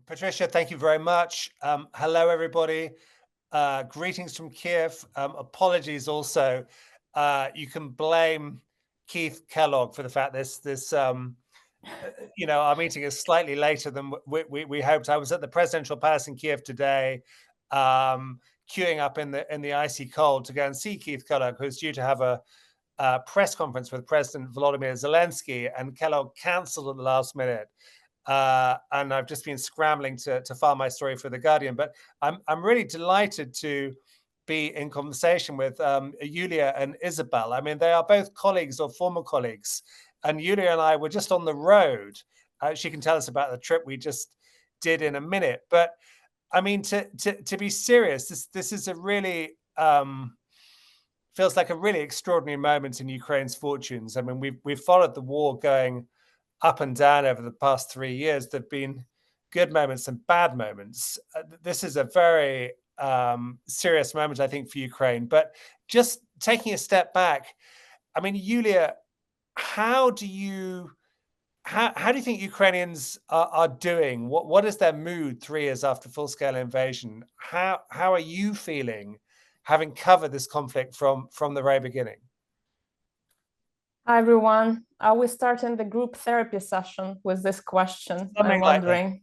Patricia, thank you very much. Hello, everybody. Greetings from Kiev. Apologies also. You can blame Keith Kellogg for the fact our meeting is slightly later than we hoped. I was at the presidential palace in Kiev today, queuing up in the icy cold to go and see Keith Kellogg, who's due to have a press conference with President Volodymyr Zelenskyy, and Kellogg cancelled at the last minute. And I've just been scrambling to file my story for The Guardian. But I'm really delighted to be in conversation with Yulia and Isobel. I mean, they are both colleagues or former colleagues. And Yulia and I were just on the road. She can tell us about the trip we just did in a minute. But I mean, to be serious, this is a really feels like a really extraordinary moment in Ukraine's fortunes. I mean, we've followed the war going up and down over the past 3 years. There've been good moments and bad moments. This is a very serious moment, I think, for Ukraine. But just taking a step back, I mean, Yulia, how do you think Ukrainians are doing? What is their mood 3 years after full-scale invasion? How are you feeling, having covered this conflict from the very beginning? Hi, everyone. Are we starting the group therapy session with this question? Something I'm wondering.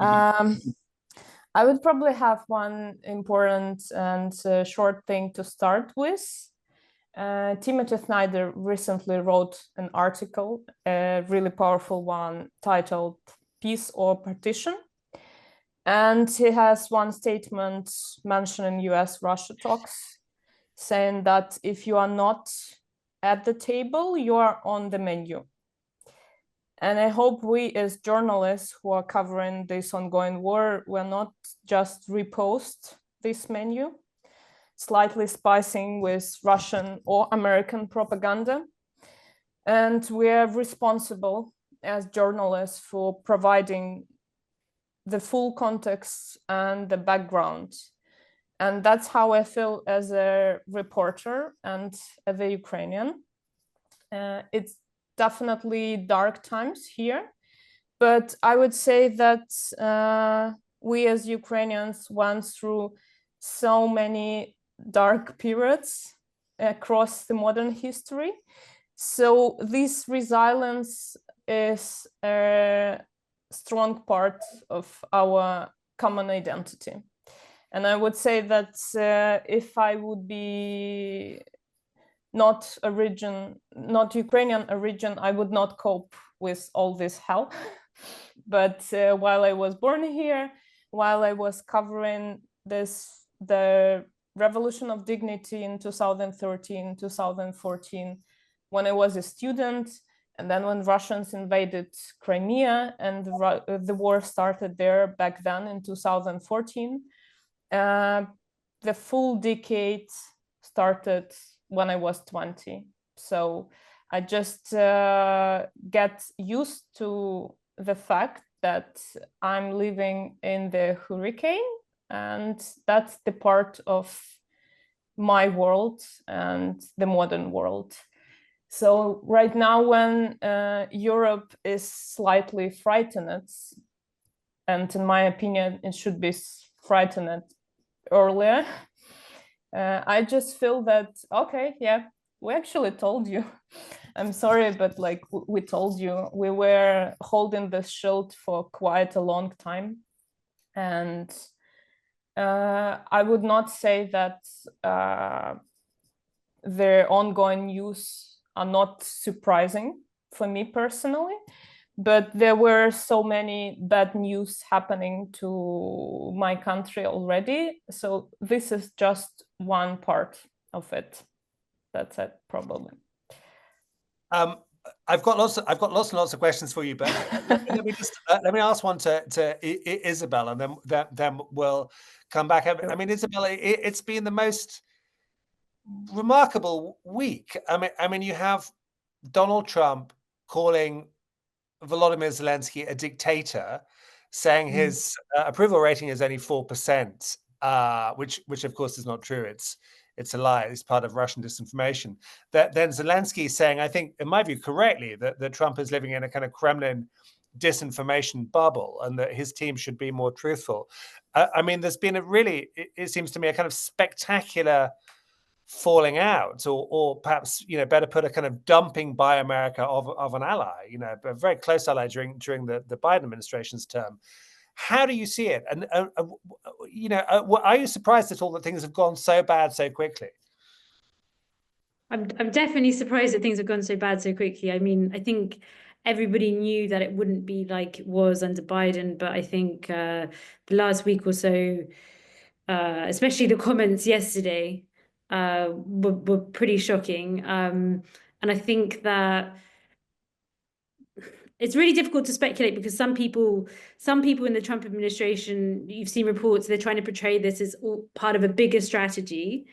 I would probably have one important and short thing to start with. Timothy Snyder recently wrote an article, a really powerful one, titled Peace or Partition. And he has one statement mentioning U.S.-Russia talks, saying that if you are not at the table, you are on the menu. And I hope we as journalists who are covering this ongoing war will not just repost this menu, slightly spicing with Russian or American propaganda. And we are responsible as journalists for providing the full context and the background. And that's how I feel as a reporter and as a Ukrainian. It's definitely dark times here, but I would say that we as Ukrainians went through so many dark periods across the modern history. So this resilience is a strong part of our common identity. And I would say that if I would be not Ukrainian origin, I would not cope with all this hell. But while I was born here, while I was covering the Revolution of Dignity in 2013, 2014, when I was a student, and then when Russians invaded Crimea and the war started there back then in 2014, the full decade started when I was 20. So I just get used to the fact that I'm living in the hurricane, and that's the part of my world and the modern world. So right now, when Europe is slightly frightened, and in my opinion, it should be frightened earlier, I just feel that, okay, yeah, we actually told you. I'm sorry, but like we told you, we were holding this shield for quite a long time. And I would not say that the ongoing news are not surprising for me personally, but there were so many bad news happening to my country already. So this is just one part of it. That's it, probably. I've got lots and lots of questions for you, but let me ask one to Isobel, and then we'll come back. I mean, Isobel, it's been the most remarkable week. I mean, you have Donald Trump calling Volodymyr Zelenskyy a dictator, saying his approval rating is only 4%, which of course is not true. It's a lie. It's part of Russian disinformation. Then Zelenskyy saying, I think, in my view, correctly, that Trump is living in a kind of Kremlin disinformation bubble, and that his team should be more truthful. I mean, there's been a really, it seems to me, a kind of spectacular falling out, or perhaps, you know, better put, a kind of dumping by America of an ally, you know, a very close ally during the Biden administration's term. How do you see it? And you know, are you surprised at all that things have gone so bad so quickly? I'm definitely surprised that things have gone so bad so quickly. I mean, I think everybody knew that it wouldn't be like it was under Biden, but I think the last week or so, especially the comments yesterday, were pretty shocking. And I think that it's really difficult to speculate, because some people in the Trump administration, you've seen reports, they're trying to portray this as all part of a bigger strategy.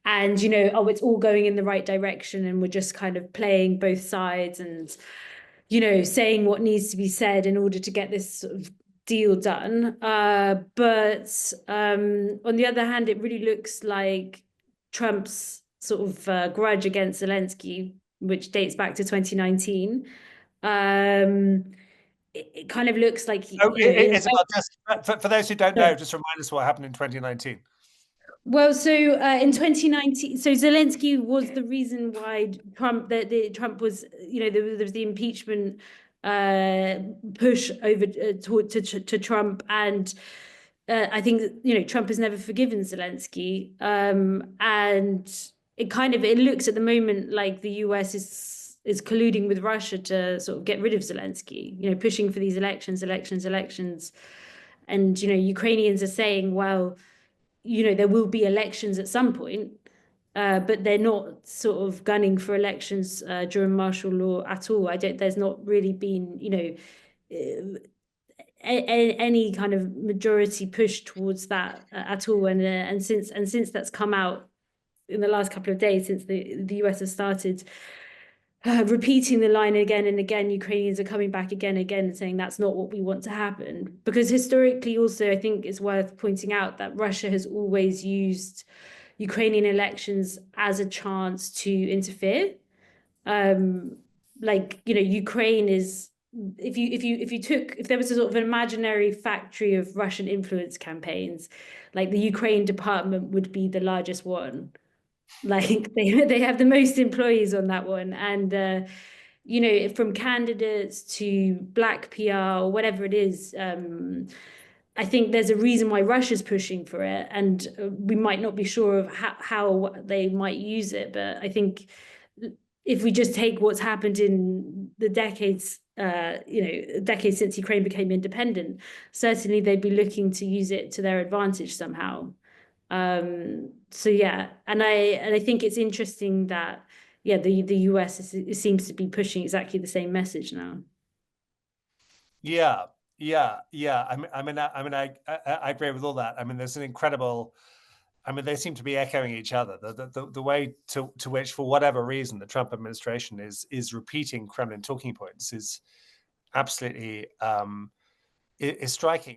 And, you know, oh, it's all going in the right direction, and we're just kind of playing both sides and, you know, saying what needs to be said in order to get this sort of deal done. But on the other hand, it really looks like Trump's sort of grudge against Zelenskyy, which dates back to 2019. It kind of looks like for those who don't know, just remind us what happened in 2019. Well, so in 2019, so Zelenskyy was the reason why Trump was, you know, there was the impeachment push over to Trump, and I think, you know, Trump has never forgiven Zelenskyy, and it looks at the moment like the US is colluding with Russia to sort of get rid of Zelenskyy, you know, pushing for these elections, and, you know, Ukrainians are saying, well, you know, there will be elections at some point, but they're not sort of gunning for elections during martial law at all. There's not really been, you know, any kind of majority push towards that at all. And since that's come out in the last couple of days, since the US has started repeating the line again and again, Ukrainians are coming back again and again and saying that's not what we want to happen. Because historically also, I think it's worth pointing out that Russia has always used Ukrainian elections as a chance to interfere. Like, you know, Ukraine is, if there was a sort of an imaginary factory of Russian influence campaigns, like the Ukraine department would be the largest one. Like they have the most employees on that one, and you know, from candidates to black PR or whatever it is, I think there's a reason why Russia's pushing for it, and we might not be sure of how they might use it, but I think if we just take what's happened in the decades, you know, decades since Ukraine became independent, certainly they'd be looking to use it to their advantage somehow. So yeah, and I think it's interesting that, yeah, the US seems to be pushing exactly the same message now. Yeah. I agree with all that. I mean, there's an incredible. I mean, they seem to be echoing each other. The way to which, for whatever reason, the Trump administration is repeating Kremlin talking points is absolutely is striking.